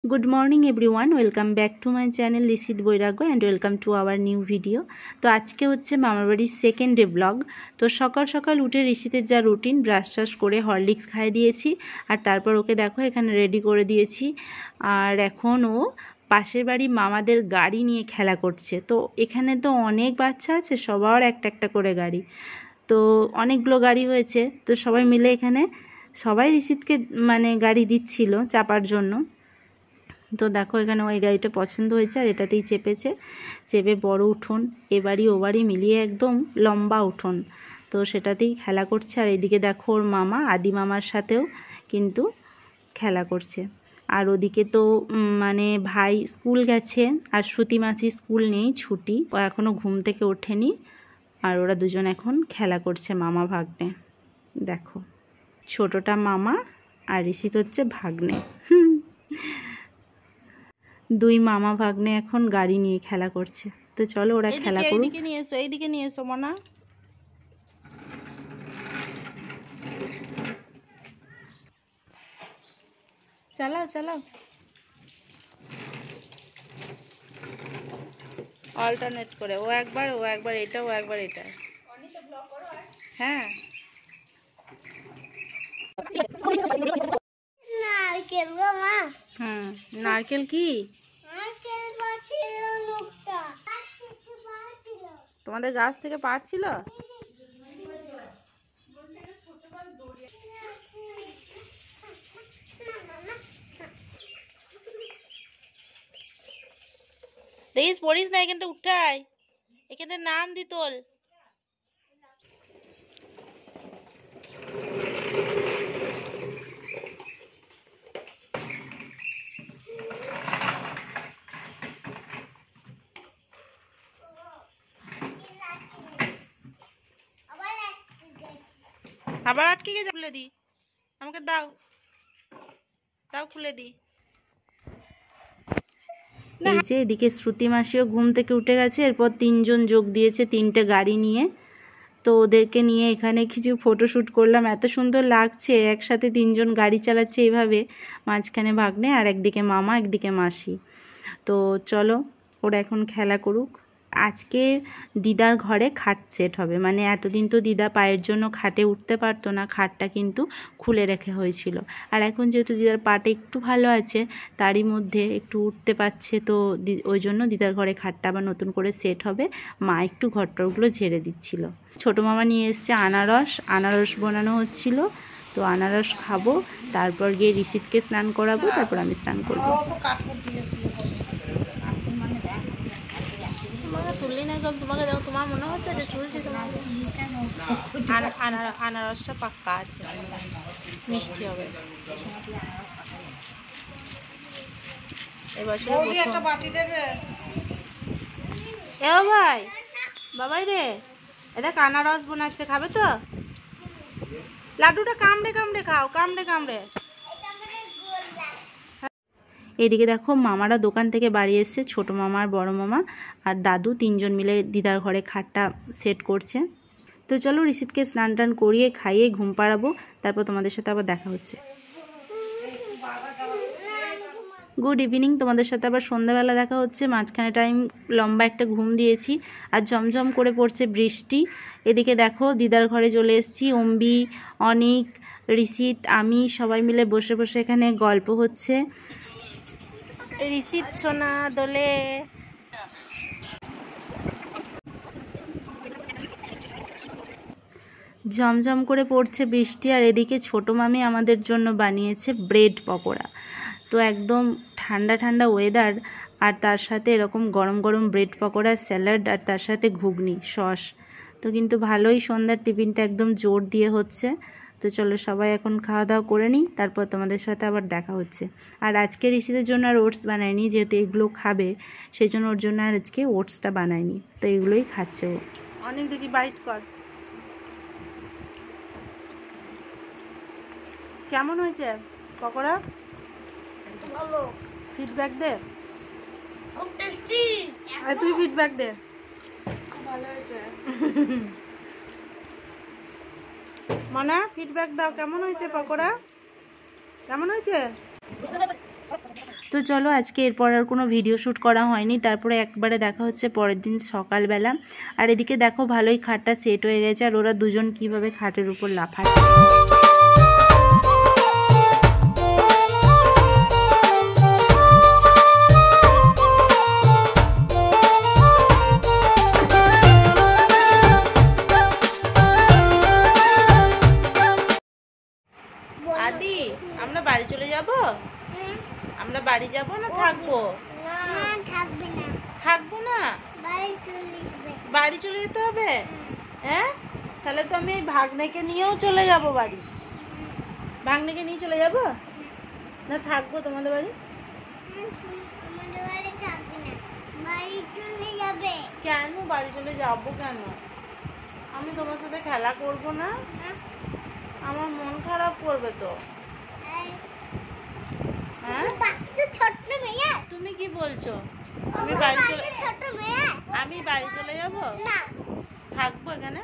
Good morning everyone welcome back to my channel Rishit Bairagya and welcome to our new video. तो आज के होच्छे मामार बाड़िर सेकेंड डे ब्लग। तो सकाल सकाल उठे ऋषितेर जा रूटीन ब्राश ट्राश करे हरलिक्स खाइए दिएछि और तारपर ओके देखो एखाने रेडी करे दिएछि और एखन ओ पाशेर बाड़ी मामादेर गाड़ी निये खेला करछे। तो एखाने तो अनेक बाच्चा आछे सबार एकटा एकटा करे गाड़ी, तो अनेकगुलो गाड़ी हयेछे। तो सबाई मिले एखाने सबाई ऋषितके माने गाड़ी दिच्छिलो चापार जोन्नो। तो देखो एखाने ओई गाड़ीटा पछंद हयेछे और एटातेई चेपेछे, चेपे बड़ उठोन ए बाड़ी ओ बाड़ी मिलिए एकदम लम्बा उठोन। तो सेटातेई खेला करछे और एदिके देखो ओर मामा आदि मामार साथेओ किन्तु खेला करछे। और ओदिके तो माने भाई स्कूल गेछे और श्रुति मासी स्कूल नेই छुटी, ओ एखोनो घुम थेके ओठेनी और ओरा दुजोन एखन खेला करछे मामा भाग्ने। देखो छोटोटा मामा और ऋषित हच्छे भाग्ने। दुई मामा भाग्ने एखन गाड़ी निये खेला करछे। तो चलो ओरा खेला करुक। एदिके निये एसो, एदिके निये एसो मना। चालाओ चालाओ, अल्टारनेट करे ओ एकबार एटा ओ एकबार एटा। हाँ नारकेल गो मा। हाँ नारकेल की তোমাদের গাছ থেকে পাড়ছিল? দেখিস পড়িস না, এখানটা উঠাই, এখানটা নাম দি তোল। আবার আটকে গেছে, খুলে দি আমাকে, দাও দাও খুলে দি। এই যে এদিকে শ্রুতি মাসিও ঘুম থেকে উঠে গেছে, এরপর তিনজন যোগ দিয়েছে তিনটে গাড়ি নিয়ে। তো ওদেরকে নিয়ে এখানে কিছু ফটোশ্যুট করলাম, এত সুন্দর লাগছে একসাথে তিনজন গাড়ি চালাচ্ছে এইভাবে, মাঝখানে ভাগ্নে আর একদিকে মামা একদিকে মাসি। তো চলো ওরা এখন খেলা করুক। আজকে দিদার ঘরে খাট সেট হবে, মানে এতদিন তো দিদা পায়ের জন্য খাটে উঠতে পারতো না, খাটটা কিন্তু খুলে রেখে হয়েছিল। আর এখন যেহেতু দিদার পাটা একটু ভালো আছে তারই মধ্যে একটু উঠতে পারছে, তো ওই জন্য দিদার ঘরে খাটটা আবার নতুন করে সেট হবে। মা একটু ঘরটরগুলো ঝেড়ে দিচ্ছিল। ছোটো মামা নিয়ে এসছে আনারস বানানো হচ্ছিল, তো আনারস খাবো, তারপর গিয়ে ঋষিতকে স্নান করাবো, তারপর আমি স্নান করবো। তুললি না গো, তোমাকে দেখো, তোমার মনে হচ্ছে যে চুলছে তোমাকে। আনারসটা পাক্কা আছে, মিষ্টি হবে। এবার ভাই বাবাই রে, দেখ আনারস বানাচ্ছে, খাবে তো? লাড্ডুটা কামড়ে কামড়ে খাও, কামড়ে কামড়ে। এদিকে দেখো মামারা দোকান থেকে বাড়ি এসছে, ছোটো মামা আর বড় মামা আর দাদু তিনজন মিলে দিদার ঘরে খাটটা সেট করছে। তো চলো ঋষিতকে স্নান টান করিয়ে খাইয়ে ঘুম পাড়াবো, তারপর তোমাদের সাথে আবার দেখা হচ্ছে। গুড ইভিনিং, তোমাদের সাথে আবার সন্ধ্যাবেলা দেখা হচ্ছে। মাঝখানে টাইম লম্বা একটা ঘুম দিয়েছি আর ঝমঝম করে পড়ছে বৃষ্টি। এদিকে দেখো দিদার ঘরে চলে এসেছি, অম্বি, অনিক, ঋষিত, আমি সবাই মিলে বসে বসে এখানে গল্প হচ্ছে। ঋষিত সোনা দোলে। ঝমঝম করে পড়ছে বৃষ্টি আর এদিকে ছোটো মামি আমাদের জন্য বানিয়েছে ব্রেড পকোড়া। তো একদম ঠান্ডা ঠান্ডা ওয়েদার আর তার সাথে এরকম গরম গরম ব্রেড পকোড়া, স্যালাড আর তার সাথে ঘুগনি সস, তো কিন্তু ভালোই সন্ধ্যার টিফিনটা একদম জোর দিয়ে হচ্ছে। তো চলো সবাই এখন খাওয়া দাওয়া করে নিই, তারপর তোমাদের সাথে আবার দেখা হচ্ছে। আর আজকে ঋষিদের জন্য আর ওটস বানাইনি, যেহেতু এগুলো খাবে সেই জন্য ওর জন্য আর আজকে ওটসটা বানাইনি, তো এগুলোই খাচ্ছে ও। অনেক দেখি বাইট কর, কেমন হয়েছে পকোড়া? ভালো, ফিডব্যাক দে। খুব টেস্টি, আর তুই ফিডব্যাক দে। খুব ভালো হয়েছে। মানা ফিডব্যাক দাও, কেমন হয়েছে পকোড়া, কেমন হয়েছে? তো চলো আজকে এরপর আর কোনো ভিডিও শ্যুট করা হয়নি। তারপরে একবারে দেখা হচ্ছে পরের দিন সকালবেলা। আর এদিকে দেখো ভালোই খাটটা সেট হয়ে গেছে, আর ওরা দুজন কীভাবে খাটের উপর লাফাচ্ছে। আদি, আমরা বাড়ি চলে যাব? আমরা বাড়ি যাব না থাকবো? থাকবো না, বাড়ি চলে যেতে হবে। হ্যাঁ, তাহলে তো আমি ভাগ্নেকে নিয়েও চলে যাব বাড়ি। ভাগ্নেকে নিয়ে চলে যাব না থাকবো তোমাদের বাড়ি? কেন বাড়ি চলে যাব কেন? আমি তোমার সাথে খেলা করব না? আমার মন খারাপ করবে তো। হ্যাঁ, তুমি কি বলছো? আমি বাড়ি চলে যাব? থাকবো এখানে?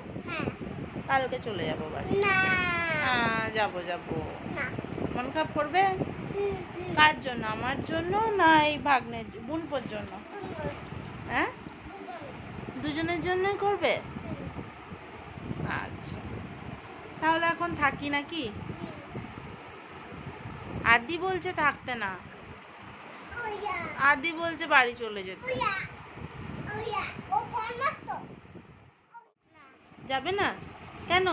কালকে চলে যাব বাড়ি। যাবো মন খারাপ করবে? কার জন্য? আমার জন্য না এই ভাগ্নের বোনপোর জন্য? হ্যাঁ, দুজনের জন্যই করবে। আচ্ছা, তাহলে এখন থাকি নাকি? আদি বলছে থাকতে না, আদি বলছে বাড়ি চলে যেতে। যাবে না কেন?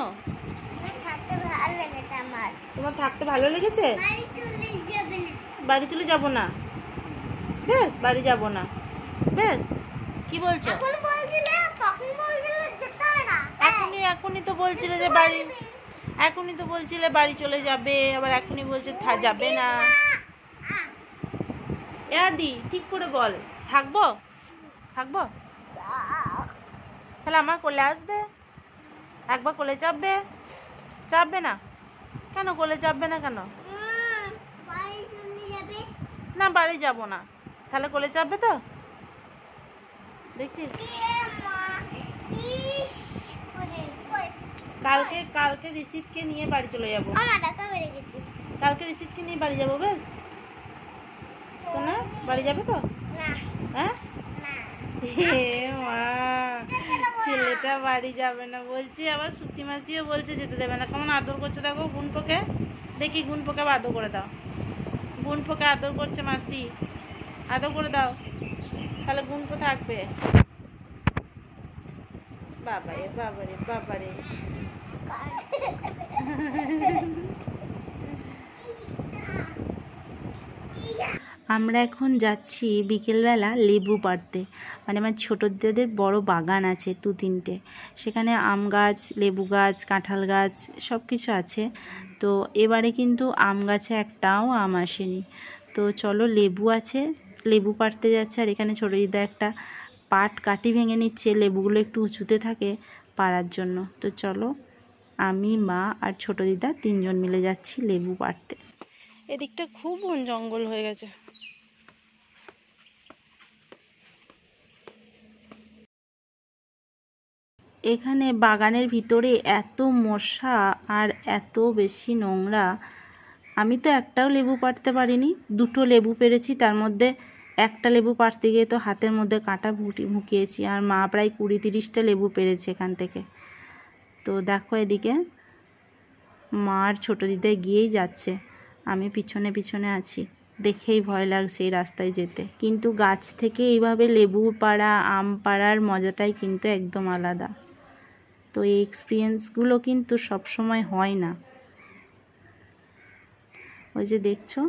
তোমার থাকতে ভালো লেগেছে? বাড়ি চলে যাব না? বেশ, বাড়ি যাব না। বেশ, কি বলছো? এখনই তো বলছিলে যে বাড়ি, এখনই তো বলছিলে বাড়ি চলে যাবে, আবার এখনই বলছে যাবে না। আদি ঠিক করে বল, থাকবো? তাহলে আমার কোলে আসবে, একবার কোলে চাপবে না কেন? কোলে চাপবে না কেন? না, বাড়ি যাব না। তাহলে কোলে চাপবে তো? দেখছিস, কালকে ঋষিতকে নিয়ে বাড়ি চলে যাবো। কালকে ঋষিতকে নিয়ে বাড়ি যাবো। বেশ শোনা, বাড়ি যাবে তো? হ্যাঁ, মা, ছেলেটা বাড়ি যাবে না বলছি, আবার সুতি মাসিও বলছে যেতে দেবে না। কেমন আদর করছে দেখো গুনপোকে। দেখি গুনপোকে আদর করে দাও। গুনপোকে আদর করছে মাসি, আদর করে দাও, তাহলে গুনপো থাকবে। বাবারে আমরা এখন যাচ্ছি বিকেলবেলা লেবু পাড়তে। মানে আমার ছোটোদের বড় বাগান আছে 2-3টে, সেখানে আম গাছ, লেবু গাছ, কাঁঠাল গাছ সব কিছু আছে। তো এবারে কিন্তু আম গাছে একটাও আম আসেনি। তো চলো, লেবু আছে, লেবু পাড়তে যাচ্ছে। আর এখানে ছোটো দিদা একটা পাট কাটি ভেঙে নিচ্ছে, লেবুগুলো একটু উঁচুতে থাকে পাড়ার জন্য। তো চলো, আমি, মা আর ছোটো দিদা 3জন মিলে যাচ্ছি লেবু পাড়তে। এদিকটা খুব বন জঙ্গল হয়ে গেছে। এখানে বাগানের ভিতরে এত মশা আর এত বেশি নোংরা। আমি তো একটাও লেবু পাড়তে পারিনি, 2টো লেবু পেরেছি, তার মধ্যে একটা লেবু পাড়তে গিয়ে তো হাতের মধ্যে কাঁটা ঢুকিয়েছি। আর মা প্রায় 20-30টা লেবু পেরেছে এখান থেকে। তো দেখো এদিকে মা আর ছোটো দিদাই গিয়েই যাচ্ছে, আমি পিছনে আছি। দেখেই ভয় লাগছে এই রাস্তায় যেতে। কিন্তু গাছ থেকে এইভাবে লেবু পাড়া, আম পাড়ার মজাটাই কিন্তু একদম আলাদা। তো এই এক্সপিরিয়েন্সগুলো কিন্তু সব সময় হয় না। ওই যে দেখছো,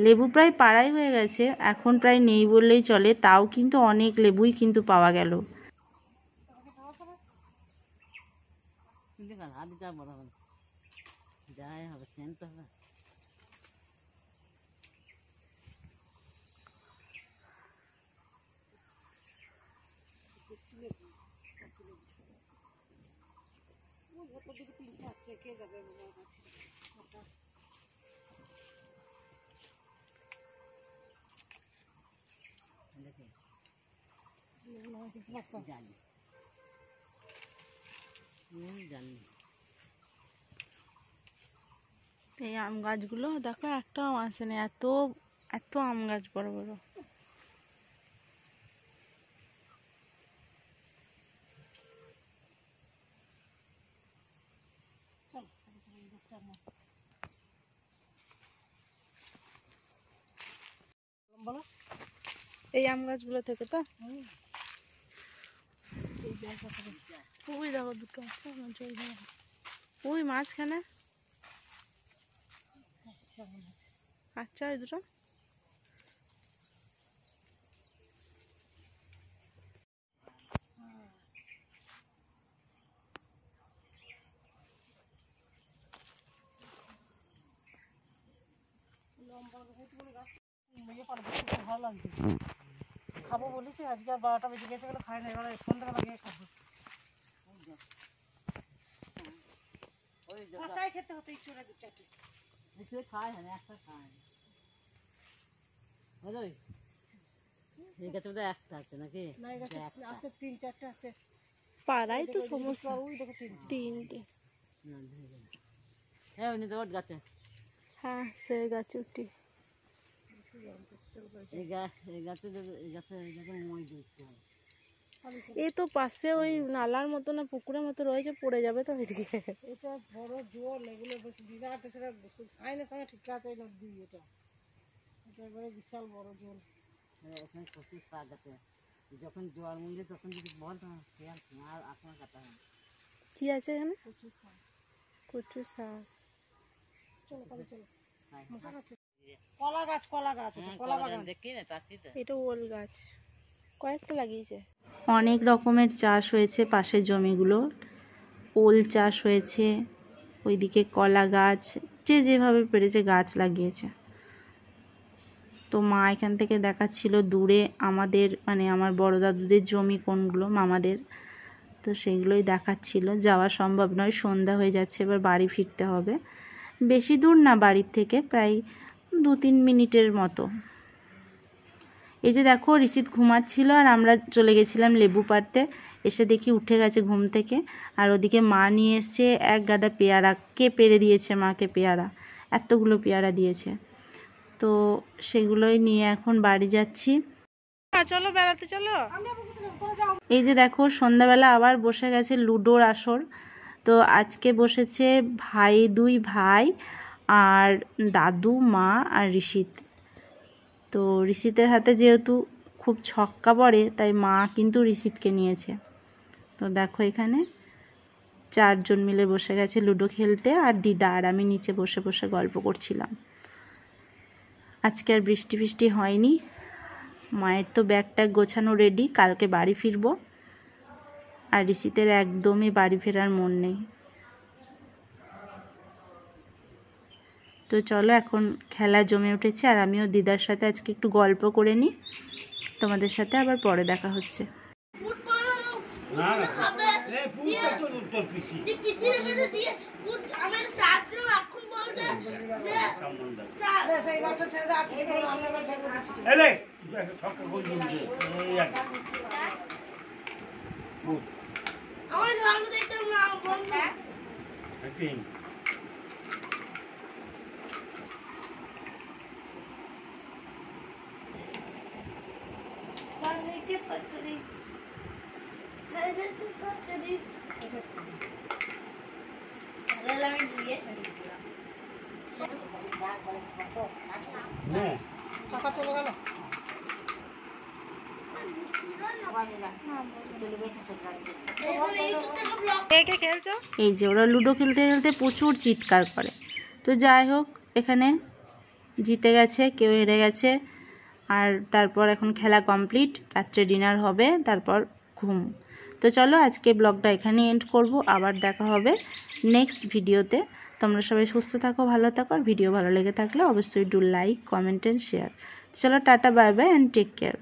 লেবু প্রায় পাড়াই হয়ে গেছে, এখন প্রায় নেই বললেই চলে, তাও কিন্তু অনেক লেবুই কিন্তু পাওয়া গেল। এই আম গাছগুলো দেখো একটাও আসে না, এত আম গাছ বড় বড়। এই আম গাছগুলো থেকে তো ওই দেখো দুটো ওই মাঝখানে। আচ্ছা ওই দুটো ভালো লাগছে। খাবো বলেছি আজকে আর 12টা বেজে গেছে বলে খাই না, এবার সন্ধ্যাবেলা গিয়ে খাবো। চাই খেতে হতো একটু দু চারটে খায় না, একটা খায় একটা আছে নাকি? আছে 3-4টা আছে পাড়াই তো সমস্যা। ওই দেখো 3টে। হ্যাঁ ওই নিচে গাছে, হ্যাঁ সে গাছে উঠি এই তো পাশে ওই নালার মতো না পুকুরের মতো রয়েছে, পড়ে যাবে তো ওইদিকে। এটা বড় জল, এগুলো বিরাট সেটা সাইনে সামনে ঠিক আছে নদী। এটা একেবারে বিশাল বড় জল। এখানে প্রচুর শাক আছে, যখন জোয়ার মন্দির তখন যদি বল আর আপনার কাটা হয়। কি আছে এখানে? প্রচুর শাক, প্রচুর শাক। চলো চলো চলো। কলা গাছ, কলা গাছ, কলা বাগান দেখি না, এটা ওল গাছ কয়েকটা লাগিয়েছে। অনেক রকমের চাষ হয়েছে পাশের জমিগুলো, ওল চাষ হয়েছে, ওইদিকে কলা গাছ, যে যেভাবে পেরেছে গাছ লাগিয়েছে। তো মা এখান থেকে দেখাচ্ছিল দূরে আমাদের মানে আমার বড় দাদুদের জমি কোনগুলো, মামাদের, তো সেগুলোই দেখাচ্ছিল। যাওয়া সম্ভব নয়, সন্ধ্যা হয়ে যাচ্ছে, এবার বাড়ি ফিরতে হবে। বেশি দূর না বাড়ির থেকে, প্রায় 2-3 মিনিটের মতো। এই যে দেখো ঋষিত ঘুমাচ্ছিল আর আমরা চলে গেছিলাম লেবু পাড়তে, এসে দেখি উঠে গেছে ঘুম থেকে। আর ওদিকে মা নিয়ে এসছে এক গাদা পেয়ারা, কে পেড়ে দিয়েছে মাকে পেয়ারা, এতগুলো পেয়ারা দিয়েছে। তো সেগুলোই নিয়ে এখন বাড়ি যাচ্ছি। চলো বেড়াতে চলো। এই যে দেখো সন্ধ্যাবেলা আবার বসে গেছে লুডোর আসর। তো আজকে বসেছে ভাই, 2 ভাই আর দাদু, মা আর ঋষিত। তো ঋষিতের হাতে যেহেতু খুব ছক্কা পড়ে, তাই মা কিন্তু ঋষিতকে নিয়েছে। তো দেখো এখানে 4 জন মিলে বসে গেছে লুডো খেলতে, আর দিদা আর আমি নিচে বসে বসে গল্প করছিলাম। আজকে আর বৃষ্টি ফিষ্টি হয়নি। মায়ের তো ব্যাগ ট্যাগ গোছানো রেডি, কালকে বাড়ি ফিরবো। আর ঋষিতের একদমই বাড়ি ফেরার মন নেই। তো চলো এখন খেলা জমে উঠেছে, আর আমিও দিদার সাথে আজকে একটু গল্প করে নিই। তোমাদের সাথে আবার পরে দেখা হচ্ছে। এই যে ওরা লুডো খেলতে খেলতে প্রচুর চিৎকার করে। তো যাই হোক, এখানে জিতে গেছে, কেউ হেরে গেছে। আর তারপর এখন খেলা কমপ্লিট, রাত্রে ডিনার হবে, তারপর ঘুম। তো চলো আজকে ব্লগটা এখানেই এন্ড করব, আবার দেখা হবে নেক্সট ভিডিওতে। তোমরা সবাই সুস্থ থাকো, ভালো থাকো, আর ভিডিও ভালো লেগে থাকলে অবশ্যই do like, comment and share. চলো tata, bye bye and take care.